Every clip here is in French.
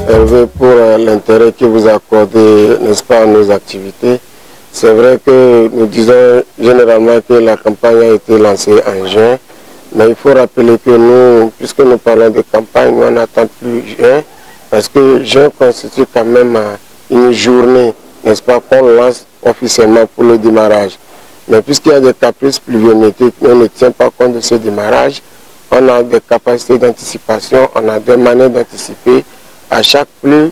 Hervé, pour l'intérêt que vous accordez, n'est-ce pas, à nos activités. C'est vrai que nous disons généralement que la campagne a été lancée en juin, mais il faut rappeler que nous, puisque nous parlons de campagne, on n'attend plus juin, parce que juin constitue quand même une journée, n'est-ce pas, qu'on lance officiellement pour le démarrage. Mais puisqu'il y a des caprices pluviométriques, on ne tient pas compte de ce démarrage. On a des capacités d'anticipation, on a des manières d'anticiper. À chaque pluie,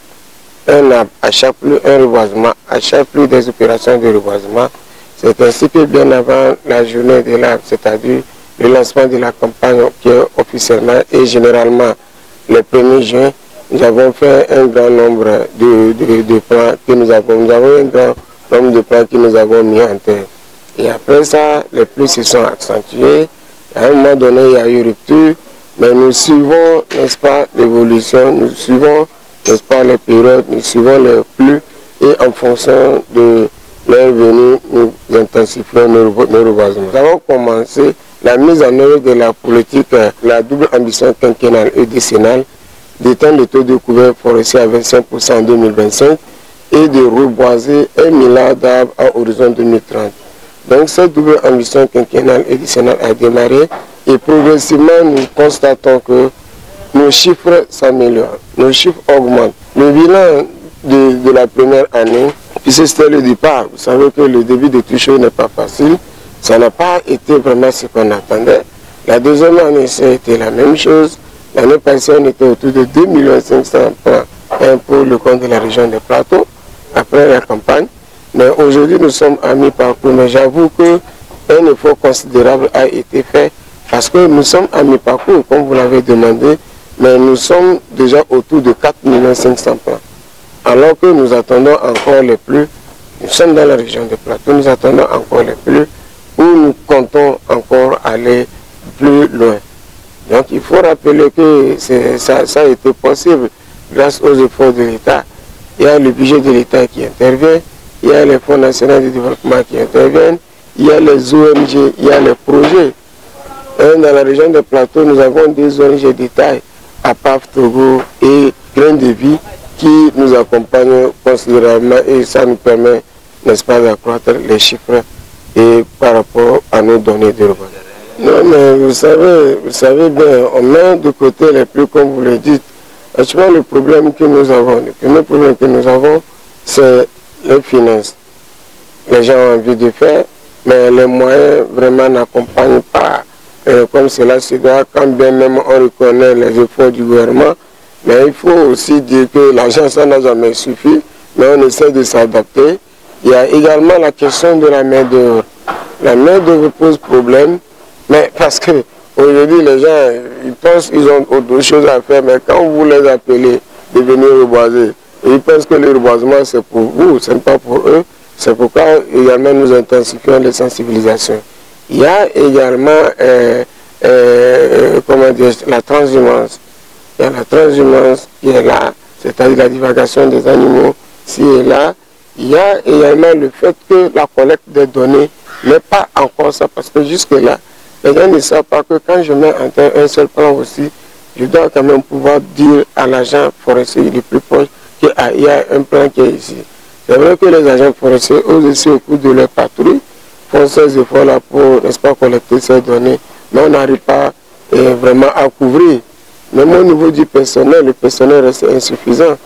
un arbre, à chaque pluie, un reboisement, à chaque pluie, des opérations de reboisement. C'est ainsi que bien avant la journée de l'arbre, c'est-à-dire le lancement de la campagne qui est officiellement et généralement le 1er juin, nous avons fait un grand nombre de plans que nous avons. Nous avons un grand nombre de plans que nous avons mis en terre. Et après ça, les pluies se sont accentuées. À un moment donné, il y a eu rupture, mais nous suivons, n'est-ce pas, l'évolution, nous suivons, n'est-ce pas, les périodes, nous suivons les pluies, et en fonction de leur venue, nous intensifions nos reboisements. Nous avons commencé la mise en œuvre de la politique, la double ambition quinquennale et décennale, d'étendre le taux de couvert forestier à 25% en 2025 et de reboiser 1 milliard d'arbres à horizon 2030. Donc cette double ambition quinquennale et décennale a démarré et progressivement nous constatons que nos chiffres s'améliorent, nos chiffres augmentent. Le bilan de la première année, puisque c'était le départ, vous savez que le début de tout chose n'est pas facile, ça n'a pas été vraiment ce qu'on attendait. La deuxième année, c'était la même chose. L'année passée, on était autour de 2 500 000 francs pour le compte de la région des Plateaux, après la campagne. Mais aujourd'hui, nous sommes à mi-parcours. Mais j'avoue qu'un effort considérable a été fait parce que nous sommes à mi-parcours, comme vous l'avez demandé, mais nous sommes déjà autour de 4 500 000 francs. Alors que nous attendons encore les pluies, nous sommes dans la région des Plateaux, nous attendons encore les pluies, où nous comptons encore aller plus loin. Donc il faut rappeler que ça a été possible grâce aux efforts de l'État. Il y a le budget de l'État qui intervient, il y a les fonds nationaux de développement qui interviennent, il y a les ONG, il y a les projets. Dans la région des Plateaux, nous avons des ONG d'État, APAF, Togo et Grain de Vie qui nous accompagnent considérablement et ça nous permet, n'est-ce pas, d'accroître les chiffres et par rapport à nos données de revenu. Non, mais vous savez bien, on met de côté les pluies comme vous le dites. Actuellement, le problème que nous avons, le premier problème que nous avons, c'est les finances. Les gens ont envie de faire, mais les moyens vraiment n'accompagnent pas comme cela se doit, quand bien même on reconnaît les efforts du gouvernement. Mais il faut aussi dire que l'argent, ça n'a jamais suffi, mais on essaie de s'adapter. Il y a également la question de la main-d'œuvre. La main-d'œuvre pose problème, mais parce que aujourd'hui les gens, ils pensent qu'ils ont autre chose à faire, mais quand vous les appelez de venir reboiser, ils pensent que le reboisement c'est pour vous, ce n'est pas pour eux. C'est pourquoi également nous intensifions les sensibilisations. Il y a également comment dire, la transhumance. Il y a la transhumance qui est là, c'est-à-dire la divagation des animaux, ci et là. Il y a également le fait que la collecte des données n'est pas encore ça, parce que jusque-là, les gens ne savent pas que quand je mets en terre un seul plan aussi, je dois quand même pouvoir dire à l'agent forestier le plus proche qu'il y a un plan qui est ici. C'est vrai que les agents forestiers, eux aussi, au cours de leur patrouille, font ces efforts-là pour, n'est-ce pas, collecter ces données, mais on n'arrive pas vraiment à couvrir. Même au niveau du personnel, le personnel reste insuffisant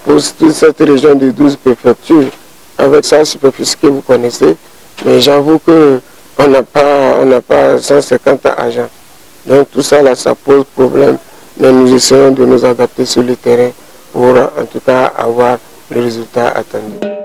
pour toute cette région de 12 préfectures, avec sa superficie que vous connaissez. Mais j'avoue qu'on n'a pas 150 agents. Donc tout ça, là, ça pose problème. Mais nous essayons de nous adapter sur le terrain pour, en tout cas, avoir le résultat attendu.